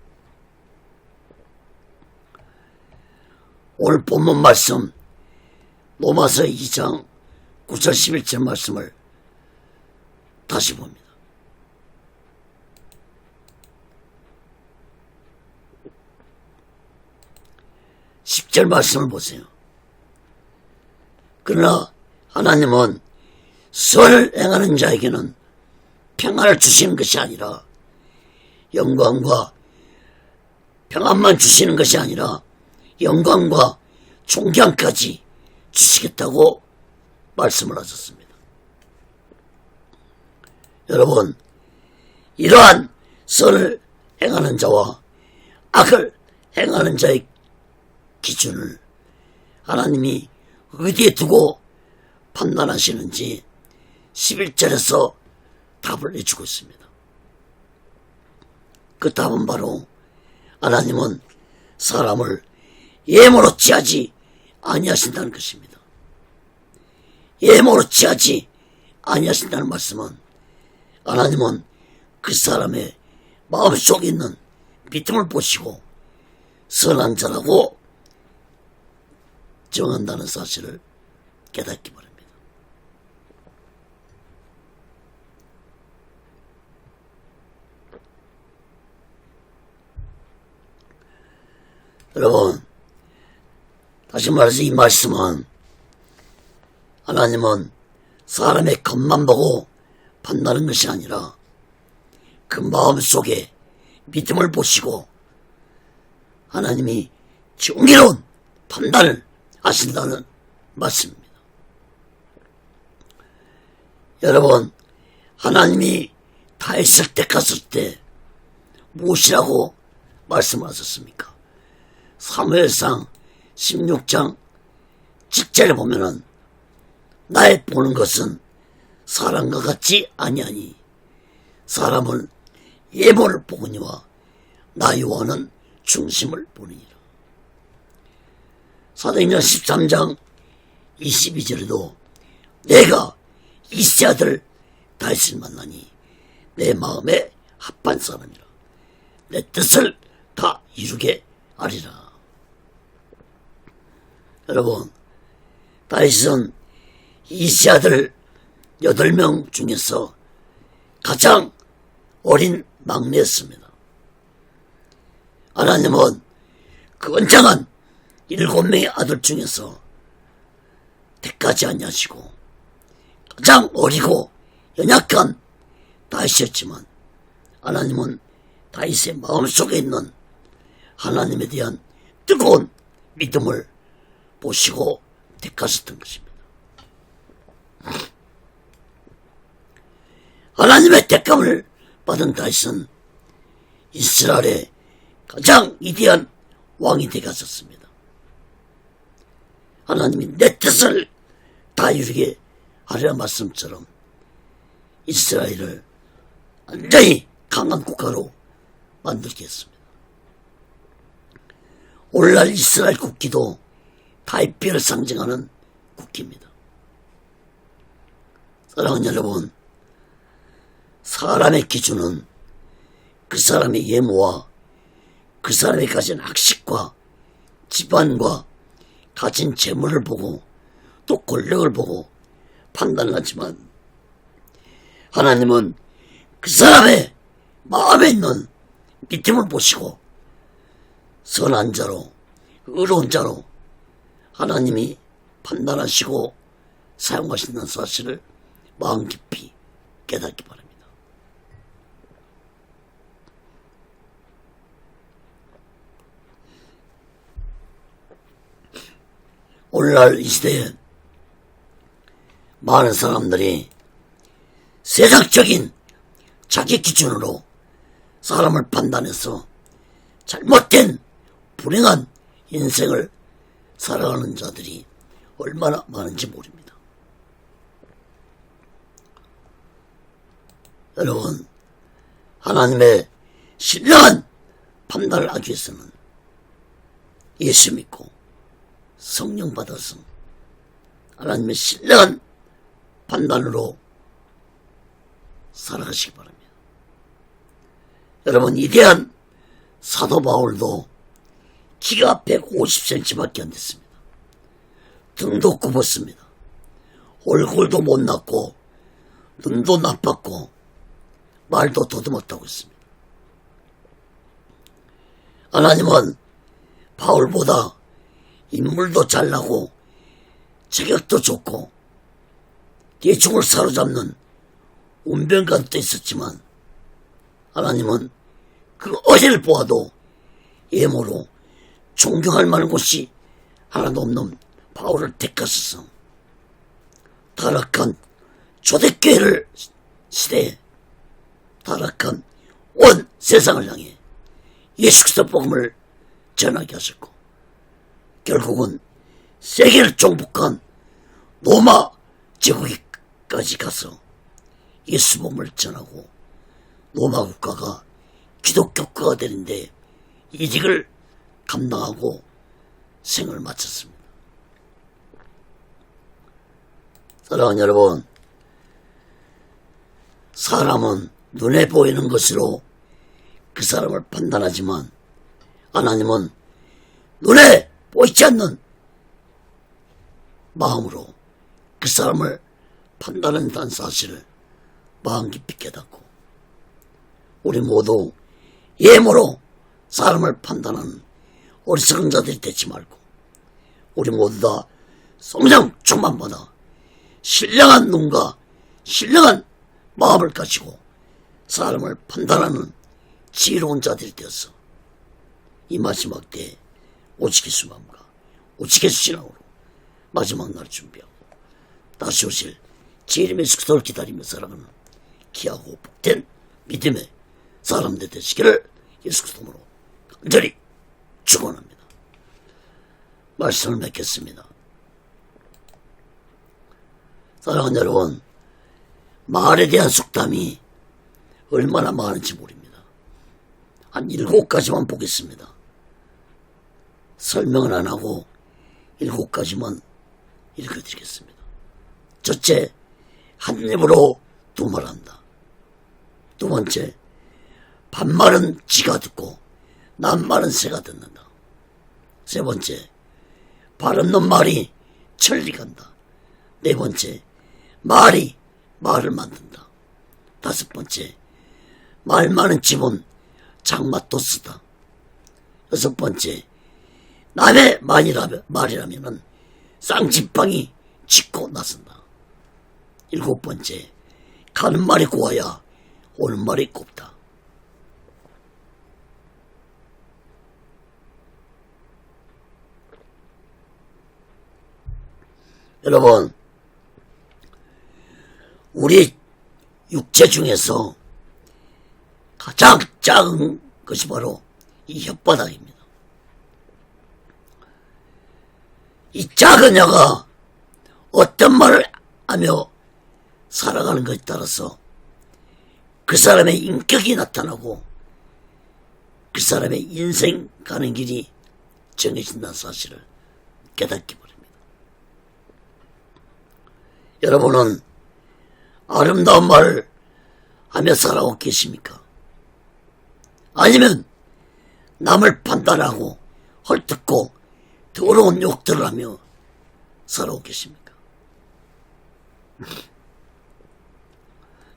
오늘 본문 말씀 로마서 2장 9절 11절 말씀을 다시 봅니다. (10절) 말씀을 보세요. 그러나 하나님은 선을 행하는 자에게는 평안을 주시는 것이 아니라 영광과 평안만 주시는 것이 아니라 영광과 존경까지 주시겠다고 말씀을 하셨습니다. 여러분, 이러한 선을 행하는 자와 악을 행하는 자의 기준을 하나님이 어디에 두고 판단하시는지 11절에서 답을 내주고 있습니다. 그 답은 바로 하나님은 사람을 예모로 취하지 아니하신다는 것입니다. 예모로 취하지 아니하신다는 말씀은 하나님은 그 사람의 마음속에 있는 믿음을 보시고 선한 자라고 정한다는 사실을 깨닫기 바랍니다. 여러분, 다시 말해서 이 말씀은 하나님은 사람의 겉만 보고 판단하는 것이 아니라 그 마음속에 믿음을 보시고 하나님이 정의로운 판단을 하신다는 말씀입니다. 여러분, 하나님이 다윗을 택하실 때 무엇이라고 말씀하셨습니까? 사무엘상 16장 7절에 보면은 나의 보는 것은 사람과 같지 아니하니 사람은 예모를 보거니와 나 여호와는 중심을 보느니라. 사도행전 13장 22절에도 내가 이세 아들 다윗을 만나니 내 마음에 합한 사람이라 내 뜻을 다 이루게 하리라. 여러분, 다윗은 이세 아들 8명 중에서 가장 어린 막내였습니다. 하나님은 그 언장한 7명의 아들 중에서 택하지 아니하시고 가장 어리고 연약한 다윗이었지만 하나님은 다윗의 마음속에 있는 하나님에 대한 뜨거운 믿음을 보시고 택하셨던 것입니다. 하나님의 택함을 받은 다윗은 이스라엘의 가장 위대한 왕이 되었습니다. 하나님이 내 뜻을 다 이루게 하리라 말씀처럼 이스라엘을 완전히 강한 국가로 만들겠습니다. 오늘날 이스라엘 국기도 다윗별을 상징하는 국기입니다. 사랑하는 여러분, 사람의 기준은 그 사람의 예모와 그 사람이 가진 학식과 집안과 가진 재물을 보고 또 권력을 보고 판단을 하지만 하나님은 그 사람의 마음에 있는 믿음을 보시고 선한 자로 의로운 자로 하나님이 판단하시고 사용하신다는 사실을 마음 깊이 깨닫기 바랍니다. 오늘날 이 시대에 많은 사람들이 세상적인 자기 기준으로 사람을 판단해서 잘못된 불행한 인생을 살아가는 자들이 얼마나 많은지 모릅니다. 여러분, 하나님의 신령한 판단을 하기 위해서는 예수 믿고 성령 받아서 하나님의 신령한 판단으로 살아가시기 바랍니다. 여러분, 위대한 사도 바울도 키가 150cm밖에 안 됐습니다. 등도 굽었습니다. 얼굴도 못났고 눈도 나빴고 말도 더듬었다고 했습니다. 하나님은 바울보다 인물도 잘나고 체격도 좋고 대중을 사로잡는 운변가도 있었지만 하나님은 그 어제를 보아도 예모로 존경할 만한 곳이 하나도 없는 바울을 택하소서. 타락한 초대교회를 시대에 타락한 온 세상을 향해 예수 그리스도 복음을 전하게 하셨고, 결국은 세계를 정복한 로마 제국까지 가서 예수 복음을 전하고 로마 국가가 기독교 국가가 되는데 이직을 감당하고 생을 마쳤습니다. 사랑하는 여러분, 사람은 눈에 보이는 것으로 그 사람을 판단하지만 하나님은 눈에 보이지 않는 마음으로 그 사람을 판단한다는 사실을 마음 깊이 깨닫고, 우리 모두 예모로 사람을 판단하는 어리석은 자들이 되지 말고 우리 모두 다 성령 충만 받아 신령한 눈과 신령한 마음을 가지고 사람을 판단하는 지혜로운 자들이 되어서 이 마지막 때에 오직 예수 마음과 오직 예수 신앙으로 마지막 날 준비하고 다시 오실 재림 예수 그리스도를 기다리며 살아가는 귀하고 복된 믿음의 사람들 되시기를 예수 그리스도로 간절히 축원합니다. 말씀을 맺겠습니다. 사랑하는 여러분, 말에 대한 속담이 얼마나 많은지 모릅니다. 한 7가지만 보겠습니다. 설명은 안 하고 7가지만 읽어드리겠습니다. 첫째, 한 입으로 두 말한다. 두 번째, 반말은 지가 듣고 낱말은 새가 듣는다. 세 번째, 발 없는 말이 천리 간다. 네 번째, 말이 말을 만든다. 다섯 번째, 말 많은 집은 장맛도 쓰다. 여섯 번째, 남의 말이라면은 쌍지팡이 짚고 나선다. 일곱 번째, 가는 말이 고와야 오는 말이 곱다. 여러분, 우리 육체 중에서 가장 작은 것이 바로 이 혓바닥입니다. 이 작은 혀가 어떤 말을 하며 살아가는 것에 따라서 그 사람의 인격이 나타나고 그 사람의 인생 가는 길이 정해진다는 사실을 깨닫기 바랍니다. 여러분은 아름다운 말을 하며 살아오고 계십니까? 아니면 남을 판단하고 헐뜯고 더러운 욕들을 하며 살아오고 계십니까?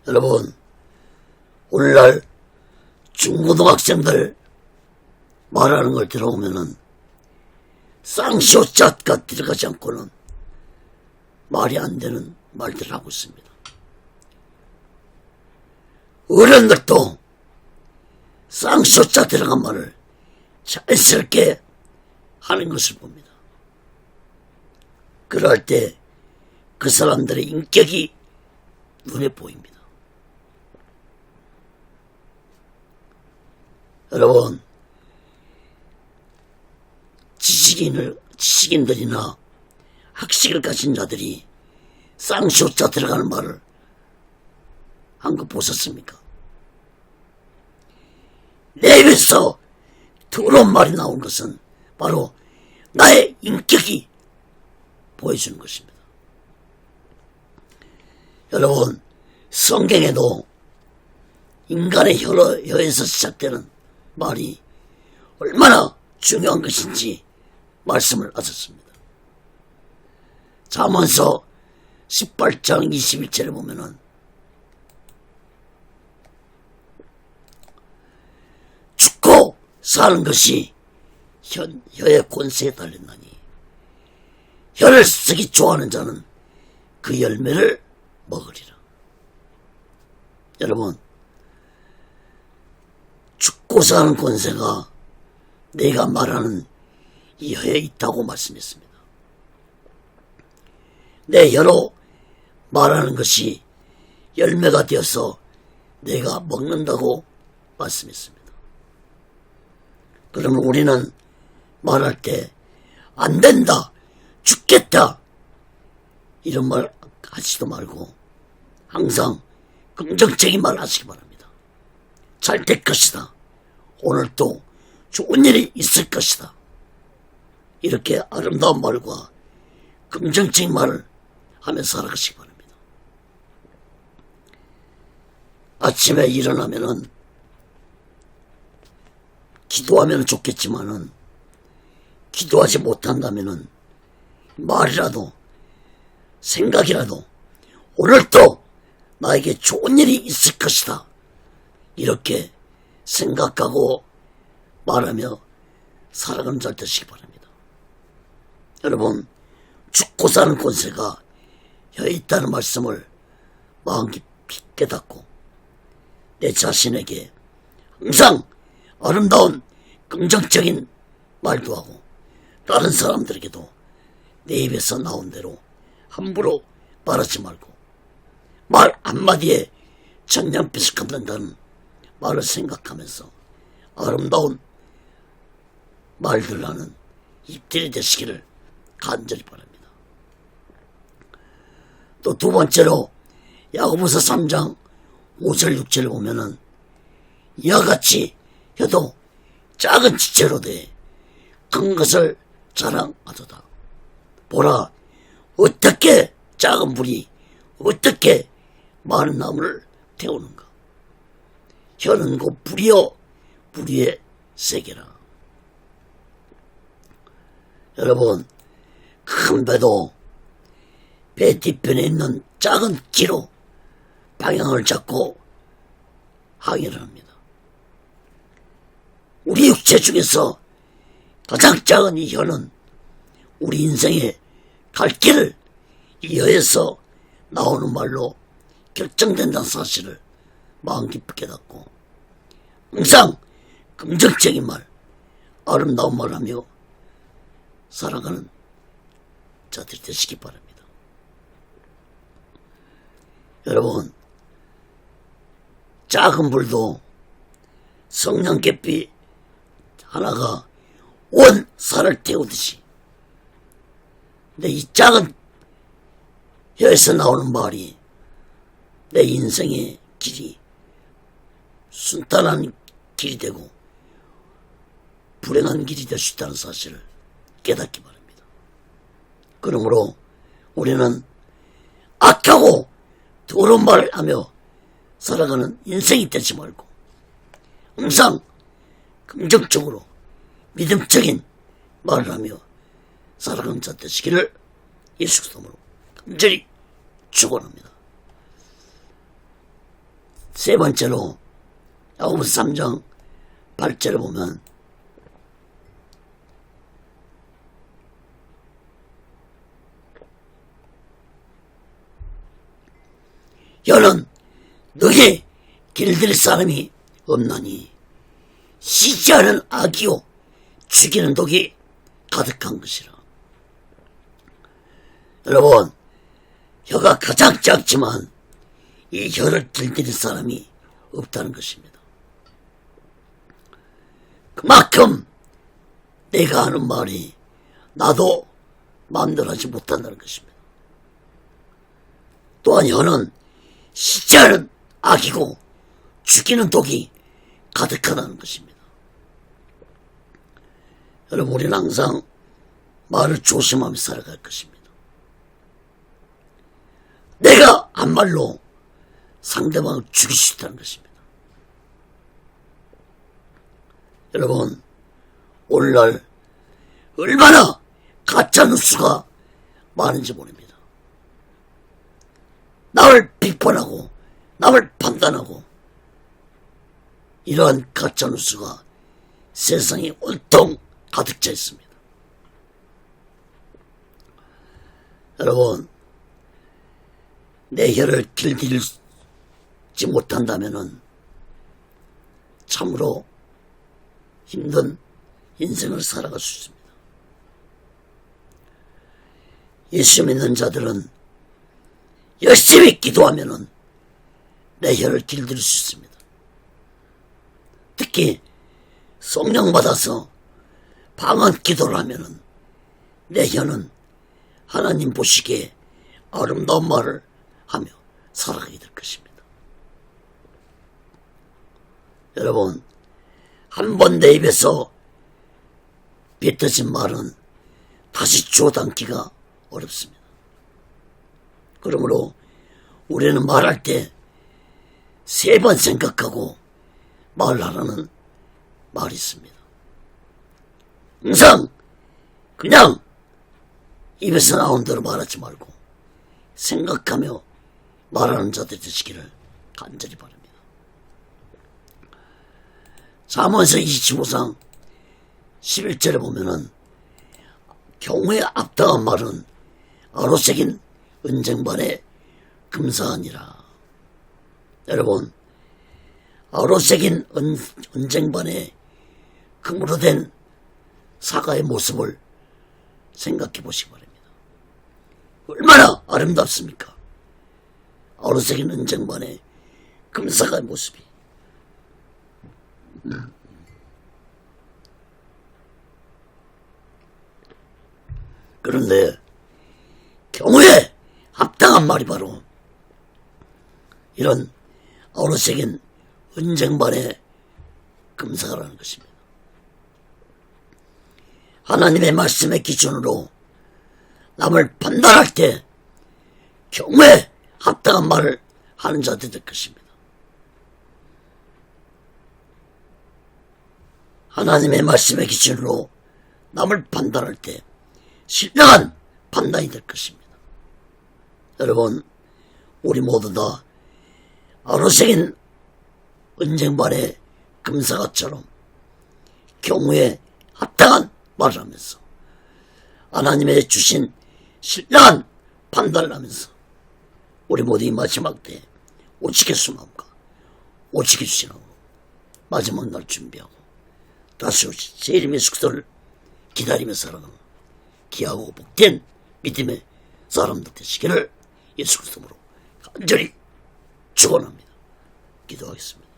여러분, 오늘날 중고등학생들 말하는 걸 들어보면은 쌍쇼자가 들어가지 않고는 말이 안 되는 말들을 하고 있습니다. 어른들도 쌍쇼자 들어간 말을 자연스럽게 하는 것을 봅니다. 그럴 때 그 사람들의 인격이 눈에 보입니다. 여러분, 지식인들이나 학식을 가진 자들이 쌍쇼자 들어가는 말을 한 거 보셨습니까? 내 입에서 더러운 말이 나온 것은 바로 나의 인격이 보여주는 것입니다. 여러분, 성경에도 인간의 혀에서 시작되는 말이 얼마나 중요한 것인지 말씀을 하셨습니다. 잠언서 18장 21절에 보면은 죽고 사는 것이 혀의 권세에 달렸나니 혀를 쓰기 좋아하는 자는 그 열매를 먹으리라. 여러분, 죽고 사는 권세가 내가 말하는 이 혀에 있다고 말씀했습니다. 내 혀로 말하는 것이 열매가 되어서 내가 먹는다고 말씀했습니다. 그러면 우리는 말할 때 안 된다, 죽겠다 이런 말 하지도 말고 항상 긍정적인 말 하시기 바랍니다. 잘 될 것이다. 오늘 또 좋은 일이 있을 것이다. 이렇게 아름다운 말과 긍정적인 말을 하며 살아가시기 바랍니다. 아침에 일어나면은 기도하면 좋겠지만은 기도하지 못한다면은 말이라도 생각이라도 오늘도 나에게 좋은 일이 있을 것이다. 이렇게 생각하고 말하며 살아가는 잘 되시기 바랍니다. 여러분, 죽고 사는 권세가 혀에 있다는 말씀을 마음 깊이 깨닫고 내 자신에게 항상 아름다운 긍정적인 말도 하고 다른 사람들에게도 내 입에서 나온 대로 함부로 말하지 말고 말 한마디에 천냥빛을 갚는다는 말을 생각하면서 아름다운 말들 하는 입들이 되시기를 간절히 바랍니다. 또 두 번째로 야고보서 3장 5절 6절을 보면은 이와 같이 혀도 작은 지체로 돼 큰 것을 자랑하도다. 보라, 어떻게 작은 불이 어떻게 많은 나무를 태우는가. 혀는 곧 불이요 불의의 세계라. 여러분, 큰 배도 배 뒤편에 있는 작은 기로 방향을 잡고 항해를 합니다. 우리 육체 중에서 가장 작은 이 혀는 우리 인생의 갈 길을 이 혀에서 나오는 말로 결정된다는 사실을 마음 깊이 깨닫고 항상 긍정적인 말, 아름다운 말 하며 살아가는 자들이 되시기 바랍니다. 여러분, 작은 불도 성냥개비 하나가 온 산을 태우듯이 내 이 작은 혀에서 나오는 말이 내 인생의 길이 순탄한 길이 되고 불행한 길이 될 수 있다는 사실을 깨닫기 바랍니다. 그러므로 우리는 악하고 더러운 말을 하며 살아가는 인생이 되지 말고 항상 긍정적으로 믿음적인 말을 하며 살아가는 자 되시기를 예수 그리스도로 간절히 축원합니다. 세 번째로 야고보서 3장 8절을 보면 혀는 너희 길들일 사람이 없나니 쉬지 않은 악이요 죽이는 독이 가득한 것이라. 여러분, 혀가 가장 작지만 이 혀를 길들일 사람이 없다는 것입니다. 그만큼 내가 하는 말이 나도 마음대로 하지 못한다는 것입니다. 또한 혀는 쉬지 않은 악이고 죽이는 독이 가득하다는 것입니다. 여러분, 우리는 항상 말을 조심하며 살아갈 것입니다. 내가 한 말로 상대방을 죽일 수 있다는 것입니다. 여러분, 오늘날 얼마나 가짜뉴스가 많은지 모릅니다. 남을 비판하고 남을 판단하고 이러한 가짜뉴스가 세상에 온통 가득 차 있습니다. 여러분, 내 혀를 길들이지 못한다면은 참으로 힘든 인생을 살아갈 수 있습니다. 예수 믿는 자들은 열심히 기도하면은 내 혀를 길들일 수 있습니다. 특히 성령 받아서 방언 기도를 하면은 내 혀는 하나님 보시기에 아름다운 말을 하며 살아가게 될 것입니다. 여러분, 한 번 내 입에서 뱉어진 말은 다시 주워 담기가 어렵습니다. 그러므로 우리는 말할 때 3번 생각하고 말하라는 말이 있습니다. 항상 그냥 입에서 나온 대로 말하지 말고 생각하며 말하는 자들이 되시기를 간절히 바랍니다. 잠언서 25장 11절에 보면은 경우에 합당한 말은 아로새긴 은쟁반에 금사하니라. 여러분, 아로새긴 은쟁반에 금으로 된 사과의 모습을 생각해 보시기 바랍니다. 얼마나 아름답습니까? 아로새긴 은쟁반에 금사과의 모습이. 그런데 경우에 합당한 말이 바로 이런 아로새긴 은쟁반의 금사라는 것입니다. 하나님의 말씀의 기준으로 남을 판단할 때 경우에 합당한 말을 하는 자들이 될 것입니다. 하나님의 말씀의 기준으로 남을 판단할 때 신령한 판단이 될 것입니다. 여러분, 우리 모두 다 아로새긴 은쟁반의 금사과처럼 경우에 합당한 말을 하면서 하나님의 주신 신령한 판단을 하면서 우리 모두 이 마지막 때에 오직의 수마음과 오직의 주신하고 마지막 날 준비하고 다시 오실 제 이름 예수 그리스도를 기다리며 살아가는 귀하고 복된 믿음의 사람들 되시기를 예수 그리스도로 간절히 축원합니다. 기도하겠습니다.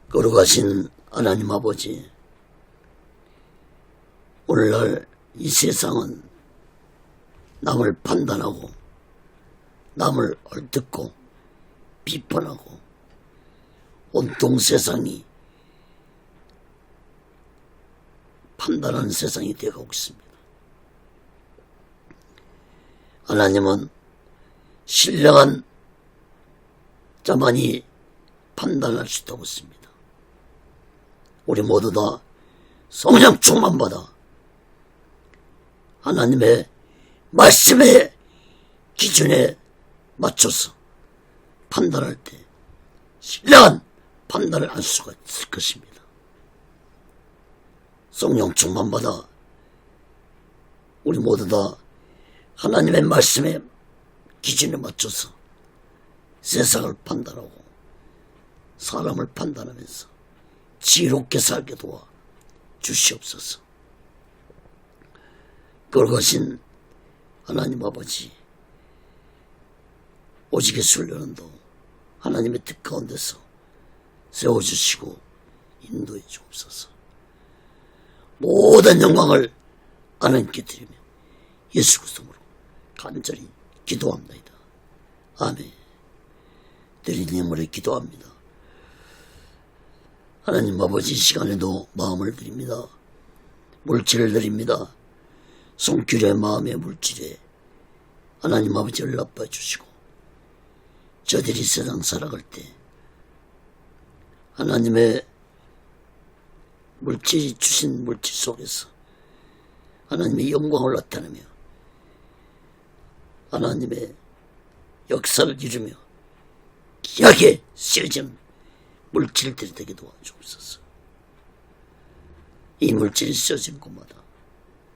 거룩하신 하나님 아버지, 오늘날 이 세상은 남을 판단하고 남을 헐뜯고 비판하고 온통 세상이 판단하는 세상이 되어가고 있습니다. 하나님은 신령한 자만이 판단할 수 있다고 했습니다. 우리 모두 다 성령 충만받아 하나님의 말씀의 기준에 맞춰서 판단할 때 신령한 판단을 할 수가 있을 것입니다. 성령 충만받아 우리 모두 다 하나님의 말씀의 기준에 맞춰서 세상을 판단하고 사람을 판단하면서 지혜롭게 살게 도와 주시옵소서. 거룩하신 하나님 아버지, 오직의 순례는도 하나님의 뜻 가운데서 세워주시고 인도해 주옵소서. 모든 영광을 하나님께 드리며 예수 그리스도로 간절히 기도합니다. 아멘. 드린 예물에 기도합니다. 하나님 아버지, 이 시간에도 마음을 드립니다. 물질을 드립니다. 손길의 마음의 물질에 하나님 아버지 연락받아 주시고 저들이 세상 살아갈 때 하나님의 물질이 주신 물질 속에서 하나님의 영광을 나타내며 하나님의 역사를 이루며 귀하게 쓰여지는 물질들이 되게 도와주옵소서. 이 물질이 쓰여진 곳마다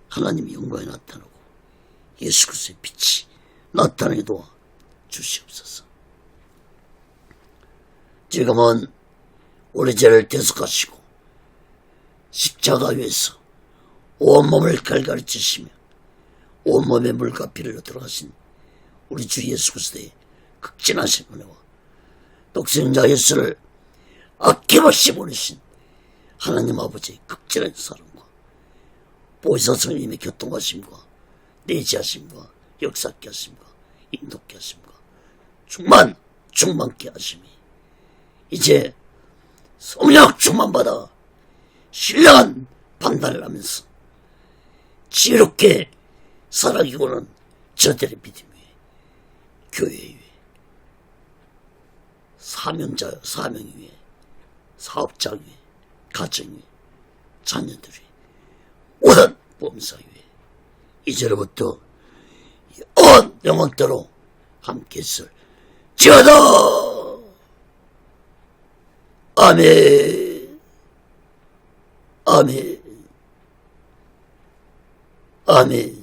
하나님의 영광이 나타나고 예수 그리스도의 빛이 나타나게 도와 주시옵소서. 지금은 우리 죄를 대속하시고 십자가 위에서 온몸을 갈갈이 찌시며 온몸에 물과 피를 들어가신 우리 주 예수 그리스도의 극진하신 은혜와 독생자 예수를 아낌없이 보내신 하나님 아버지의 극진한 사랑과 보혜사 성령님의 교통하심과 내지하심과 역사케 하심과 인도케 하심과 충만케 하심이 이제 성령 충만받아 신령한 판단을 하면서 지혜롭게 살아가고는 저들의 믿음 위에 교회 위에 사명 위에 사업자 위에 가정 위에 자녀들 위에 모든 범사 위에 이제로부터 영원토록 함께 있을지어다. 아멘. 아멘. 아멘.